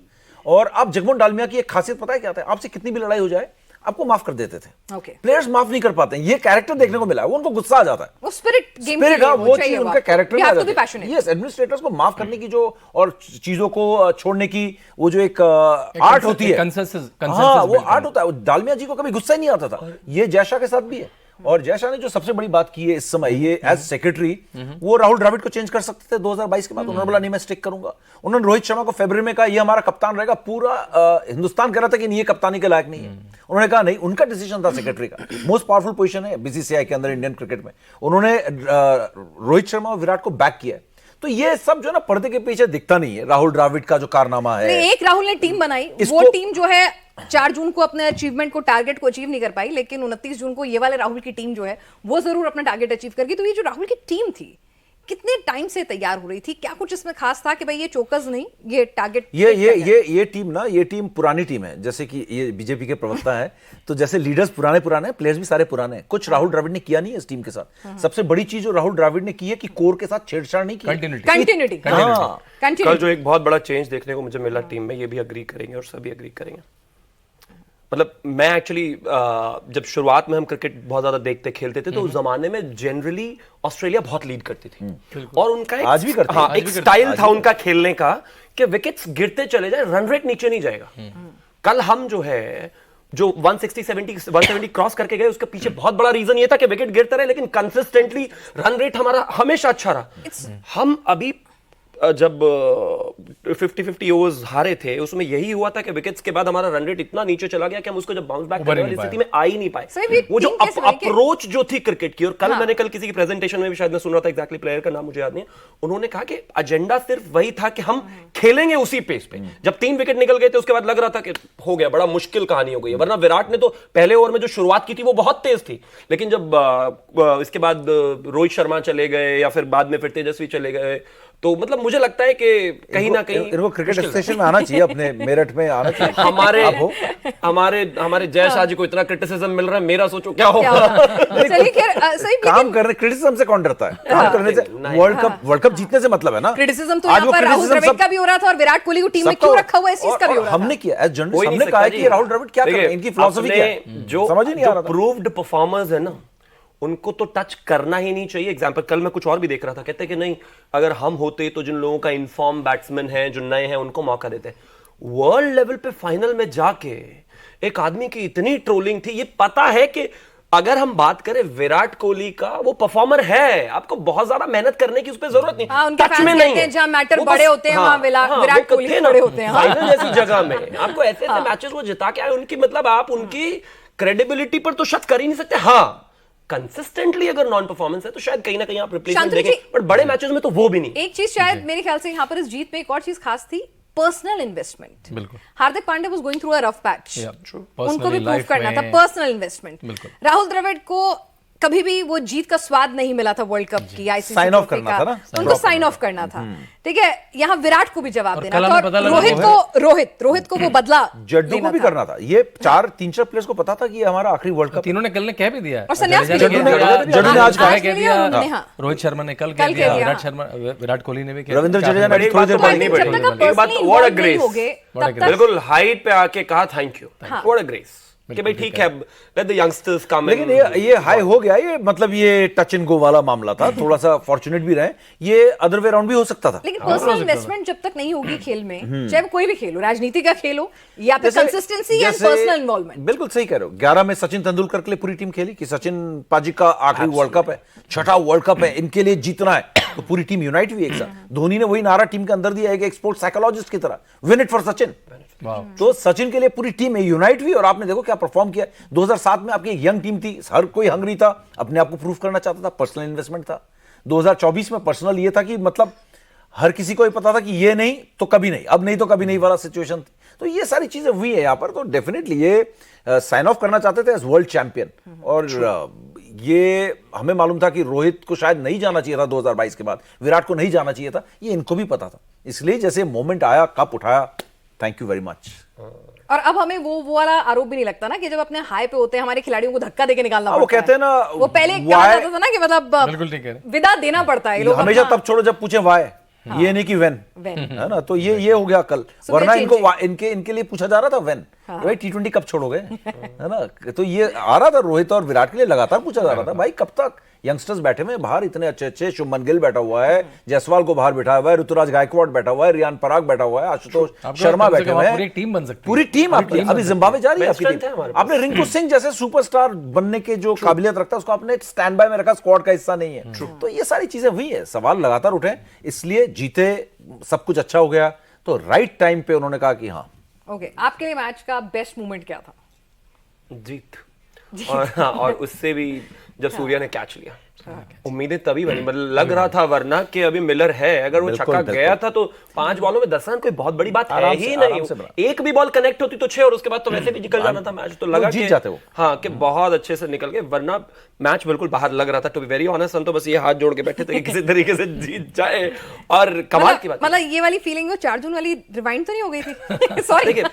और आप जगमोहन डालमिया की एक खासियत पता है क्या था, आपसे कितनी भी लड़ाई हो जाए आपको माफ कर देते थे। ओके, प्लेयर्स माफ नहीं कर पाते हैं, ये कैरेक्टर देखने को मिला है, वो उनको गुस्सा आ जाता है। वो स्पिरिट गेम स्पिरिट, हाँ, वो चीज उनका कैरेक्टर में आ जाती है। पैशनेट। यस, एडमिनिस्ट्रेटर्स को माफ करने की जो और चीजों को छोड़ने की वो जो एक आर्ट होती है, हाँ, वो आर्ट होता है। डालमिया जी को कभी गुस्सा ही नहीं आता था, ये जयशाह के साथ भी है। और जयशाह ने जो सबसे बड़ी बात की है इस समय, ये एज सेक्रेटरी वो राहुल द्रविड़ को चेंज कर सकते थे 2022 के बाद, उन्होंने बोला नहीं मैं स्टिक करूंगा। उन्होंने रोहित शर्मा को फरवरी में कहा ये हमारा कप्तान रहेगा, पूरा हिंदुस्तान कह रहा था कि नहीं ये कप्तानी के लायक नहीं है, उन्होंने कहा नहीं, उनका डिसीजन था सेक्रेटरी का, मोस्ट पावरफुल पोजीशन है बीसीसीआई के अंदर इंडियन क्रिकेट में, उन्होंने रोहित शर्मा और विराट को बैक किया है। तो ये सब जो ना पर्दे के पीछे दिखता नहीं है, राहुल द्रविड़ का जो कारनामा है। एक राहुल ने टीम बनाई, वो टीम जो है 4 जून को अपने अचीवमेंट को टारगेट को अचीव नहीं कर पाई, लेकिन 29 जून को ये वाले राहुल की टीम जो है वो जरूर अपना टारगेट अचीव कर गई। तो ये जो राहुल की टीम थी कितने टाइम से तैयार हो रही थी, क्या कुछ इसमें खास था कि भाई ये चोकर्स नहीं, ये टारगेट ये टीम ना, ये टीम पुरानी टीम है, जैसे कि ये बीजेपी के प्रवक्ता है, तो जैसे लीडर्स पुराने हैं, प्लेयर्स भी सारे पुराने हैं। कुछ राहुल द्रविड़ ने किया नहीं है इस टीम के साथ। सबसे बड़ी चीज जो राहुल द्रविड़ ने की है कि कोर के साथ छेड़छाड़ नहीं की, कंटिन्यूटी। कल जो एक बहुत बड़ा चेंज देखने को मुझे मिला टीम में, ये भी अग्री करेंगे और सभी अग्री करेंगे। मतलब मैं एक्चुअली जब शुरुआत में हम क्रिकेट बहुत ज्यादा देखते खेलते थे, तो उस जमाने में जनरली ऑस्ट्रेलिया बहुत लीड करती थी, और उनका एक, आज भी करती है, हाँ, एक स्टाइल था उनका खेलने का कि विकेट्स गिरते चले जाए, रन रेट नीचे नहीं जाएगा। कल हम जो है जो 170 क्रॉस करके गए, उसके पीछे बहुत बड़ा रीजन ये था कि विकेट गिरते रहे, लेकिन कंसिस्टेंटली रन रेट हमारा हमेशा अच्छा रहा। हम अभी जब 50-50 ओवर्स हारे थे, उसमें यही हुआ था कि विकेट्स के बाद हमारा रन रेट इतना नीचे चला गया कि हम उसको जब बाउंस बैक करने वाली स्थिति में आ ही नहीं पाए। वो जो अप्रोच जो थी क्रिकेट की, और कल मैंने किसी की प्रेजेंटेशन में भी शायद मैं सुन रहा था, एग्जैक्टली प्लेयर का नाम मुझे याद नहीं है, उन्होंने कहा कि एजेंडा सिर्फ वही था कि हम खेलेंगे उसी पेस पे। जब 3 विकेट निकल गए थे उसके बाद लग रहा था कि हो गया, बड़ा मुश्किल कहानी हो गई है, वरना विराट ने तो पहले ओवर में जो शुरुआत की थी वो बहुत तेज थी, लेकिन जब इसके बाद रोहित शर्मा चले गए या फिर बाद में फिर तेजस्वी चले गए, तो मतलब मुझे लगता है कि कहीं ना कहीं इनको क्रिकेट स्टेशन में आना चाहिए, अपने मेरठ में आना चाहिए। हमारे जय शाह जी को इतना क्रिटिसिज्म मिल रहा है, मेरा सोचो क्या होगा। चलिए खैर, सही काम करने, क्रिटिसिज्म से कौन डरता है? काम करने से, वर्ल्ड कप जीतने से मतलब है ना। क्रिटिसिज्म तो यहाँ पर राहुल द्रविड़ का भी हो रहा था, और विराट कोहली को टीम में क्यों रखा हुआ है इस चीज का भी हो रहा था। हमने किया एज जर्नलिस्ट, हमने कहा कि राहुल द्रविड़ क्या कर रहे हैं, इनकी फिलॉसफी क्या है, जो समझ ही नहीं आ रहा था। प्रूव्ड परफॉर्मर्स है ना, उनको तो टच करना ही नहीं चाहिए। एग्जांपल कल मैं कुछ और भी देख रहा था, कहते कि नहीं, अगर हम होते तो जिन लोगों का इन्फॉर्म बैट्समैन है, जो नए हैं, उनको मौका देते। वर्ल्ड लेवल पे फाइनल में जाके एक आदमी की इतनी ट्रोलिंग थी, ये पता है कि अगर हम बात करें विराट कोहली का, वो परफॉर्मर है, आपको बहुत ज्यादा मेहनत करने की उस पर जरूरत नहीं, टच में नहीं है, जहां मैटर बड़े होते हैं वहां विराट कोहली बड़े होते हैं। फाइनल जैसी जगह में आपको ऐसे ऐसे मैचेस वो जिता के आए, उनकी मतलब आप उनकी क्रेडिबिलिटी पर तो शक कर ही नहीं सकते। हाँ, कंसिस्टेंटली अगर नॉन परफॉर्मेंस है तो शायद कहीं ना कहीं आप रिप्लेसमेंट देखें, बट बड़े मैचेस में तो वो भी नहीं। एक चीज शायद मेरे ख्याल से यहाँ पर इस जीत में एक और चीज खास थी, पर्सनल इन्वेस्टमेंट। बिल्कुल, Hardik Pandya was going through a rough patch, उनको भी प्रूव करना था, पर्सनल इन्वेस्टमेंट। राहुल द्रविड़ को कभी भी वो जीत का स्वाद नहीं मिला था वर्ल्ड कप की, आईसीसी साइन ऑफ करना था ना, उनको साइन ऑफ करना था। ठीक है, यहाँ विराट को भी जवाब देना था, और रोहित को वो बदला जड्डू को भी करना था। ये 3-4 प्लेयर्स को पता था कि ये हमारा आखिरी वर्ल्ड कप। तीनों ने कल ने कह भी दिया, और संन्यास भी जड्डू ने आज कह दिया, रोहित शर्मा ने कल कह दिया, विराट कोहली ने भी कहा, रविंद्र जडेजा ने थोड़ी देर बाद नहीं बैठे। एक बात, व्हाट अ ग्रेस, बिल्कुल हाइट पे आके कहा thank you, what a grace. कि भाई ठीक है, let the youngsters come लेकिन in। ये हाई हो गया, ये मतलब ये टच एंड गो वाला मामला था, थोड़ा सा फॉर्चुनेट भी रहे, ये अदर वे राउंड भी हो सकता था। लेकिन पर्सनल इन्वेस्टमेंट जब तक नहीं होगी खेल में, चाहे वो कोई भी खेल हो, राजनीति का खेल हो या फिर कंसिस्टेंसी एंड पर्सनल इन्वॉल्वमेंट। बिल्कुल सही कह रहे हो। 11 में सचिन तेंदुलकर के लिए पूरी टीम खेली कि सचिन पाजी का आखिरी वर्ल्ड कप है, छठा वर्ल्ड कप है, इनके लिए जीतना है, तो पूरी टीम यूनाइट हुई एक साथ। धोनी ने वही नारा टीम के अंदर दिया एक स्पोर्ट्स साइकोलॉजिस्ट की तरह, विन इट फॉर सचिन। तो सचिन के लिए पूरी टीम यूनाइट हुई और आपने देखो क्या परफॉर्म किया। 2007 में आपकी एक यंग टीम थी, हर कोई हंगरी था, अपने आप को प्रूव करना चाहता था, पर्सनल इन्वेस्टमेंट था। 2024 में पर्सनल ये था कि मतलब हर किसी को ही पता था कि ये नहीं तो कभी नहीं, अब नहीं तो कभी नहीं वाला सिचुएशन थी। तो ये सारी चीजें हुई है यहाँ पर, तो डेफिनेटली ये साइन ऑफ करना चाहते थे एज वर्ल्ड चैंपियन। और ये हमें मालूम था कि रोहित को शायद नहीं जाना चाहिए था 2022 के बाद, विराट को नहीं जाना चाहिए था, ये इनको भी पता था। इसलिए जैसे मोमेंट आया, कप उठाया, थैंक यू वेरी मच। और अब हमें वो वाला आरोप भी नहीं लगता ना कि जब अपने हाई पे होते हैं हमारे खिलाड़ियों को धक्का देके निकालना वो पड़ता कहते हैं ना, वो पहले कहा जाता था ना कि मतलब बिल्कुल ठीक है, विदा देना पड़ता है ये लोग हमेशा अपना- तब छोड़ो जब पूछे वाई, ये नहीं कि वेन, है ना। तो ये हो गया कल, वरना इनको इनके लिए पूछा जा रहा था वेन, भाई T20 कब छोड़ोगे, है ना। तो ये आ रहा था रोहित और विराट के लिए लगातार पूछा जा रहा था, भाई कब तक। यंगस्टर्स बैठे हुए बाहर इतने अच्छे अच्छे, शुभमन गिल बैठा हुआ है, जायसवाल को बाहर बैठा हुआ है, ऋतुराज गायकवाड़ बैठा हुआ है, रियान पराग बैठा हुआ है, आशुतोष शर्मा बैठे हुए हैं, पूरी टीम बन सकती है, पूरी टीम आपकी अभी जिम्बाब्वे जा रही है आपकी strength है टीम। हमारे पास। आपने रिंकू सिंह जैसे सुपरस्टार बनने के जो काबिलियत रखता है उसको आपने स्टैंड बाय में रखा, स्क्वाड का हिस्सा नहीं है। तो ये सारी चीजें हुई है, सवाल लगातार उठे, इसलिए जीते, सब कुछ अच्छा हो गया। तो राइट टाइम पे उन्होंने कहा कि हाँ। ओके, आपके लिए मैच का बेस्ट मोमेंट क्या था? जीत। और उससे भी जब सूर्या ने कैच लिया, उम्मीदें तभी बनी, मतलब लग रहा था वरना कि अभी मिलर है, अगर वो छक्का गया था तो 5 बॉलों में 10 रन कोई बहुत बड़ी बात है ही नहीं। एक भी बॉल कनेक्ट होती तो 6 और उसके बाद तो वैसे भी निकल जाना था मैच। तो लगा जीत जाते वो। हाँ कि बहुत अच्छे से निकल गए, वरना मैच बिल्कुल बाहर लग रहा था। टू बी वेरी ऑनेस्ट, हम तो बस ये हाथ जोड़ के बैठे थे कि किसी तरीके से जीत जाए। और कमाल की बात, मतलब ये वाली फीलिंग वो 4 जून वाली रिवाइंड तो नहीं हो गई थी? सॉरी, देखिए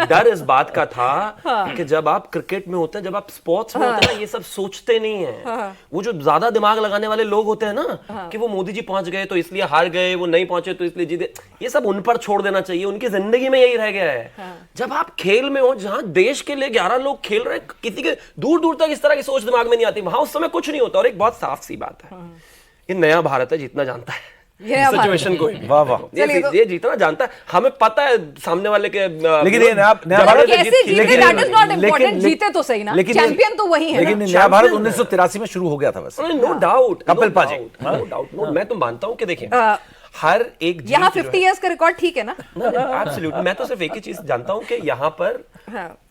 डर इस बात का था कि जब आप क्रिकेट में होते हैं, जब आप स्पोर्ट्स में होते हैं ना, ये सब सोचते नहीं है। वो जो ज्यादा दिमाग लगाने वाले लोग होते हैं ना, कि वो मोदी जी पहुंच गए तो इसलिए हार गए, वो नहीं पहुंचे तो इसलिए जीते, ये सब उन पर छोड़ देना चाहिए। उनकी जिंदगी में यही रह गया है। जब आप खेल में हो, जहां देश के लिए 11 लोग खेल रहे हैं, किसी के दूर दूर तक इस तरह की सोच दिमाग में नहीं आती, वहां उस समय कुछ नहीं होता। और एक बहुत साफ सी बात है, ये नया भारत है, जीतना जानता है सिचुएशन को। वाह वाह, ये जीतना जानता है, हमें पता है सामने वाले के। लेकिन ये नया भारत कैसे जीते that is not important, जीते तो सही ना, चैंपियन तो वही है। लेकिन नया भारत 1983 में शुरू हो गया था वैसे। नो डाउट, कपिल पाजी, नो डाउट। मैं तो मानता हूं कि देखिए, हर एक यहाँ 50 इयर्स का रिकॉर्ड ठीक है ना? एब्सोल्युटली। मैं तो सिर्फ एक ही चीज जानता हूं कि यहाँ पर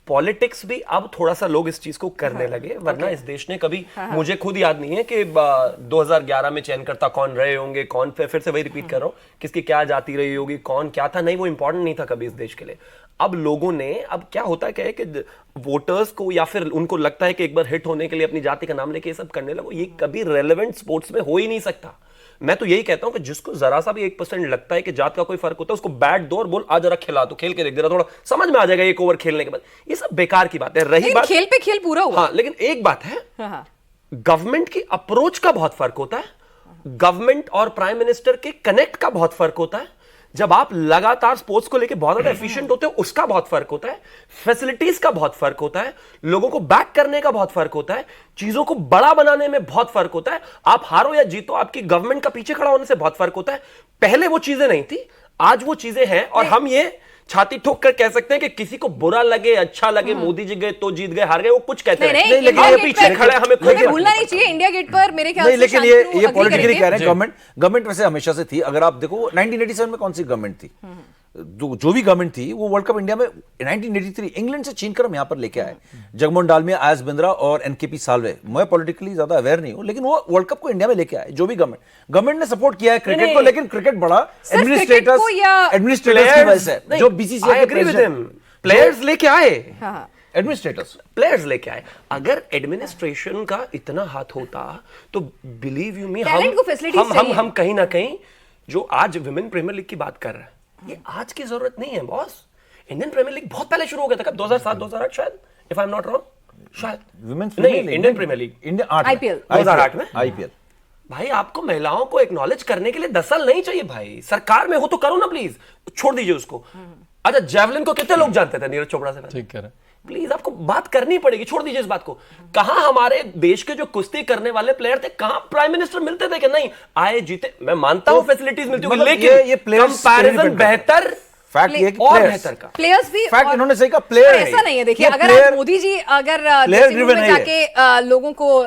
पॉलिटिक्स भी अब थोड़ा सा लोग इस चीज को करने लगे, वरना इस देश ने कभी, मुझे खुद याद नहीं है कि 2011 में चयनकर्ता कौन रहे होंगे, कौन, फिर से वही रिपीट कर रहा हूं, किसकी क्या जाति रही होगी, कौन क्या था, नहीं वो इंपॉर्टेंट नहीं था कभी इस देश के लिए। अब लोगों ने, अब क्या होता है कि वोटर्स को, या फिर उनको लगता है कि एक बार हिट होने के लिए अपनी जाति का नाम लेके ये सब करने लगो, ये कभी रेलेवेंट स्पोर्ट्स में हो ही नहीं सकता। मैं तो यही कहता हूं कि जिसको जरा सा भी 1% लगता है कि जात का कोई फर्क होता है, उसको बैट दो और बोल आ जरा खिला, तो खेल के देख, जरा थोड़ा समझ में आ जाएगा एक ओवर खेलने के बाद। ये सब बेकार की बात है। रही बात खेल पे खेल पूरा हुआ। हाँ, लेकिन एक बात है, गवर्नमेंट की अप्रोच का बहुत फर्क होता है, गवर्नमेंट और प्राइम मिनिस्टर के कनेक्ट का बहुत फर्क होता है। जब आप लगातार स्पोर्ट्स को लेकर बहुत ज्यादा एफिशिएंट होते हो, उसका बहुत फर्क होता है। फैसिलिटीज का बहुत फर्क होता है, लोगों को बैक करने का बहुत फर्क होता है, चीजों को बड़ा बनाने में बहुत फर्क होता है। आप हारो या जीतो, आपकी गवर्नमेंट का पीछे खड़ा होने से बहुत फर्क होता है। पहले वो चीजें नहीं थी, आज वो चीजें हैं। और हम ये छाती ठोक कर कह सकते हैं कि किसी को बुरा लगे, अच्छा लगे, मोदी जी गए तो जीत गए, हार गए, वो कुछ कहते हैं, लेकिन हम पीछे खड़े, हमें कोई भूलना नहीं चाहिए इंडिया गेट पर मेरे ख्याल नहीं, से लेकिन शांतनु ये agree पॉलिटिकली करेंगे। कह रहे हैं। गवर्नमेंट वैसे हमेशा से थी। अगर आप देखो 1987 में कौन सी गवर्नमेंट थी, जो भी गवर्नमेंट थी, वो वर्ल्ड कप इंडिया में 1983 इंग्लैंड से छीन कर हम यहाँ पर लेके आए। जगमोहन डालमिया, आयस बिंद्रा और एनकेपी साल्वे। मैं पॉलिटिकली ज्यादा अवेयर नहीं हूँ, लेकिन वो वर्ल्ड कप को इंडिया में लेके आए। जो भी गवर्नमेंट ने सपोर्ट किया है क्रिकेट को, लेकिन क्रिकेट बड़ा एडमिनिस्ट्रेटर्स की वजह से, जो बीसीसीआई के प्लेयर्स लेके आए, एडमिनिस्ट्रेटर्स प्लेयर्स लेके आए। अगर एडमिनिस्ट्रेशन का इतना हाथ होता तो बिलीव यू मी, हम कहीं ना कहीं, जो आज विमेन प्रीमियर लीग की बात कर रहे हैं, ये आज की जरूरत नहीं है बॉस। इंडियन प्रीमियर लीग बहुत पहले शुरू हो गया था, कब 2007-2008 शायद, if I am not wrong, शायद विमेन्स नहीं, Indian premier league, India 8 IPL 2008 में आईपीएल भाई आपको महिलाओं को एक्नॉलेज करने के लिए 10 साल नहीं चाहिए भाई, सरकार में हो तो करो ना प्लीज, छोड़ दीजिए उसको। अच्छा जेवलिन को कितने लोग जानते थे नीरज चोपड़ा से पहले? ठीक है, प्लीज आपको बात करनी पड़ेगी, छोड़ दीजिए इस बात को। कहां हमारे देश के जो कुश्ती करने वाले प्लेयर थे, कहां प्राइम मिनिस्टर मिलते थे कि नहीं आए जीते? मैं मानता हूं फैसिलिटीज मिलती होगी, मतलब लेकिन ये players कंपैरिजन बेहतर फैक्ट ये कि और players- बेहतर का प्लेयर्स भी फैक्ट और- इन्होंने सही कहा, प्लेयर पर ऐसा नहीं है। देखिए अगर आज मोदी जी अगर ड्रेसिंग रूम में जाके लोगों को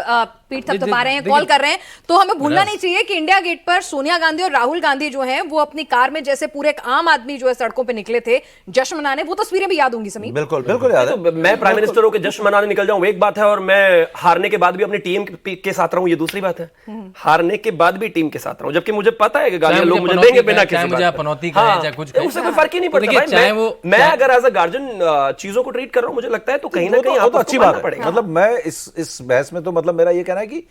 पीठ थपथपा रहे हैं, कॉल कर रहे हैं, तो हमें भूलना नहीं चाहिए कि इंडिया गेट पर सोनिया गांधी और राहुल गांधी जो हैं वो अपनी कार में जैसे पूरे एक आम आदमी जो है सड़कों पे निकले थे जश्न मनाने, वो तस्वीरें भी याद होंगी समीप। बिल्कुल बिल्कुल याद है। तो मैं प्राइम मिनिस्टर होकर जश्न मनाने निकल जाऊं एक बात है, और मैं हारने के बाद भी अपनी टीम के साथ रहूं ये दूसरी बात है। हारने के बाद भी टीम के साथ रहूं, जबकि मुझे पता है कि गालियां लोग मुझे देंगे बिना किसी मुझे बात पनौती हाँ, करें या कुछ करें, उससे कोई फर्क ही नहीं पड़ता देखिए, भाई। चाहे वो मैं अगर एज अ गार्जियन चीजों को ट्रीट कर रहा हूं, मुझे लगता है तो कहीं ना कहीं वो आपको तो अच्छी बात है। मतलब मैं इस बहस में तो मतलब मेरा ये कहना है कि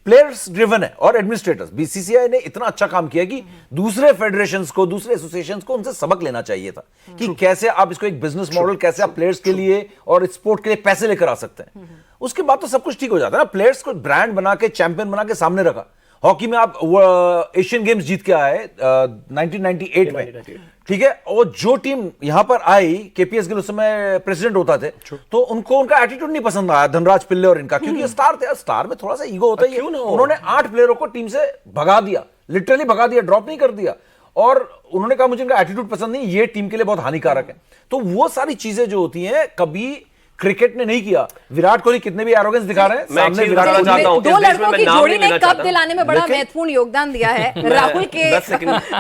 प्लेयर्स ड्रिवन है और एडमिनिस्ट्रेटर्स, बीसीसीआई ने इतना अच्छा काम किया कि दूसरे फेडरेशंस को, दूसरे एसोसिएशंस को उनसे सबक लेना चाहिए था कि कैसे आप इसको एक बिजनेस मॉडल, कैसे आप प्लेयर्स के लिए और स्पोर्ट के लिए पैसे लेकर आ सकते हैं। उसके बाद तो सब कुछ ठीक हो जाता है ना। प्लेयर्स को ब्रांड बना के, चैंपियन बना के सामने रखा। हॉकी में आप एशियन गेम्स जीत के आए 1998 में, ठीक है, और जो टीम यहां पर आई, केपीएस गिल उस समय प्रेसिडेंट होता थे, तो उनको उनका एटीट्यूड नहीं पसंद आया, धनराज पिल्ले और इनका, क्योंकि ये स्टार थे। स्टार में थोड़ा सा ईगो होता है। उन्होंने 8 प्लेयरों को टीम से भगा दिया, लिटरली भगा दिया, ड्रॉप नहीं कर दिया, और उन्होंने कहा मुझे इनका एटीट्यूड पसंद नहीं, ये टीम के लिए बहुत हानिकारक है। तो वो सारी चीजें जो होती हैं कभी क्रिकेट ने नहीं किया। विराट कोहली कितने भी एरोगेंस दिखा रहे हैं, सामने विराट कोहली चाहता हूं, दो लड़कों की जोड़ी ने कप दिलाने में बड़ा महत्वपूर्ण योगदान दिया है राहुल के।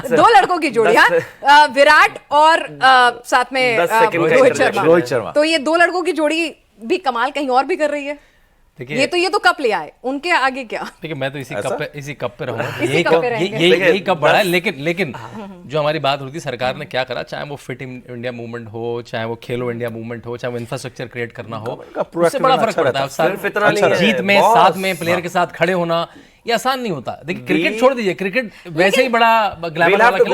2 लड़कों की जोड़ी, हाँ, विराट और साथ में रोहित शर्मा। तो ये 2 लड़कों की जोड़ी भी कमाल कहीं और भी कर रही है। ये तो कप ले आए, उनके आगे क्या? देखिए मैं तो इसी कप पे रहूंगा, इसी कप पे रहेंगे। यही कप बड़ा है। लेकिन जो हमारी बात होती है, सरकार ने क्या करा, चाहे वो फिट इंडिया मूवमेंट हो, चाहे वो खेलो इंडिया मूवमेंट हो, चाहे वो इंफ्रास्ट्रक्चर क्रिएट करना हो, उससे बड़ा फर्क पड़ता है। सिर्फ इतना नहीं है, जीत में साथ में प्लेयर के साथ खड़े होना ये आसान नहीं होता। देखिए क्रिकेट छोड़ दीजिए, क्रिकेट वैसे ही बड़ा ग्लैमर वाला खेल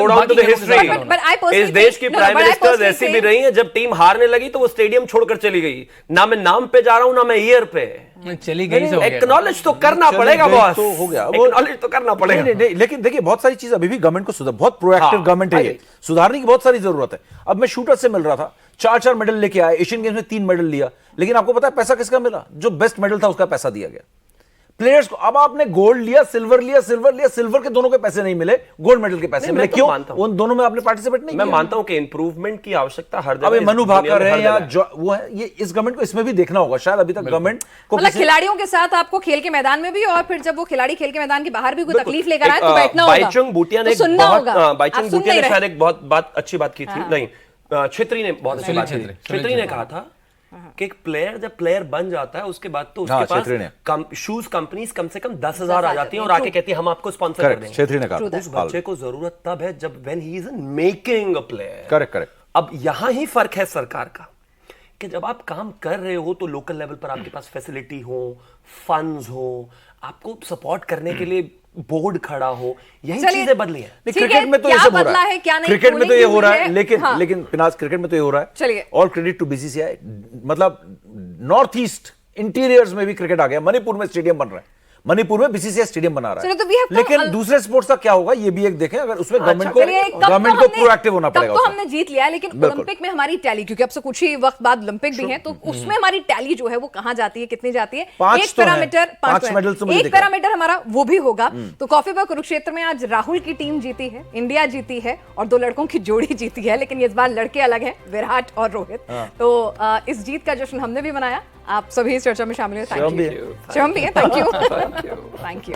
है। इस देश की प्राइम मिनिस्टर ऐसी भी रही है, जब टीम हारने लगी तो वो स्टेडियम छोड़कर चली गई। ना मैं नाम पे जा रहा हूं, ना मैं ईयर पे चली गई। एक्नॉलेज तो करना पड़ेगा बॉस, तो हो गया, एक्नॉलेज तो करना पड़ेगा। नहीं, लेकिन देखिए बहुत सारी चीज अभी भी गवर्नमेंट को सुधार, बहुत प्रोएक्टिव गवर्नमेंट है ये, सुधारने की बहुत सारी जरूरत है। अब मैं शूटर से मिल रहा था, 4 मेडल लेके आए, एशियन गेम्स में 3 मेडल लिया, लेकिन आपको पता है पैसा किसका मिला? जो बेस्ट मेडल था उसका पैसा दिया गया प्लेयर्स को। अब आपने गोल्ड लिया, सिल्वर लिया, सिल्वर के दोनों के पैसे नहीं मिले, गोल्ड मेडल के पैसे मिले। क्यों? उन दोनों में आपने पार्टिसिपेट नहीं मैं किया। मानता हूं कि इंप्रूवमेंट की आवश्यकता हर जगह। अब मनु भाकर है या वो है, ये इस गवर्नमेंट को इसमें भी देखना होगा। शायद अभी तक गवर्नमेंट को मतलब खिलाड़ियों के साथ आपको खेल के मैदान में भी, और फिर जब वो खिलाड़ी खेल के मैदान के बाहर भी कोई तकलीफ लेकर आए तो बैठना होगा। बाईचुंग भूटिया ने सुनना होगा। बाईचुंग भूटिया ने शायद एक बहुत अच्छी बात की थी। नहीं, छेत्री ने बहुत अच्छी बात की थी। छेत्री ने कहा था कि एक प्लेयर जब प्लेयर बन जाता है उसके बाद तो उसके पास शूज कंपनीज कम से कम 10,000 आ जाती हैं और आके कहती है हम आपको स्पॉन्सर कर देंगे। छेत्री ने कहा उस बच्चे को जरूरत तब है जब when he is making a player. Correct. अब यहां ही फर्क है सरकार का कि जब आप काम कर रहे हो तो लोकल लेवल पर आपके पास फैसिलिटी हो, फंड्स हो, आपको सपोर्ट करने के लिए बोर्ड खड़ा हो, यही चीजें बदली हैं। क्रिकेट में तो ये सब हो रहा है, क्रिकेट में तो ये हो रहा है, लेकिन पिनाज क्रिकेट में तो ये हो रहा है। चलिए, ऑल क्रेडिट टू बीसीसीआई। मतलब नॉर्थ ईस्ट इंटीरियर्स में भी क्रिकेट आ गया, मणिपुर में स्टेडियम बन रहा है, मणिपुर में बीसीसीआई स्टेडियम बना रहा है। लेकिन दूसरे स्पोर्ट्स का क्या होगा ये भी एक देखें, अगर उसमें गवर्नमेंट को प्रोएक्टिव होना पड़ेगा। तो हमने जीत लिया, लेकिन ओलंपिक में हमारी टैली, क्योंकि अब से कुछ ही वक्त बाद ओलंपिक भी है, तो उसमें हमारी टैली जो है वो कहां जाती है, कितनी जाती है? एक पैरामीटर, 5 मेडल, एक पैरामीटर हमारा वो भी होगा। तो कॉफी पर कुरुक्षेत्र में आज राहुल की टीम जीती है, इंडिया जीती है, और 2 लड़कों की जोड़ी जीती है, लेकिन इस बार लड़के अलग हैं, विराट और रोहित। तो इस जीत का जश्न हमने भी मनाया। आप सभी इस चर्चा में शामिल हुए, थैंक यू। शिवम भी है, थैंक यू।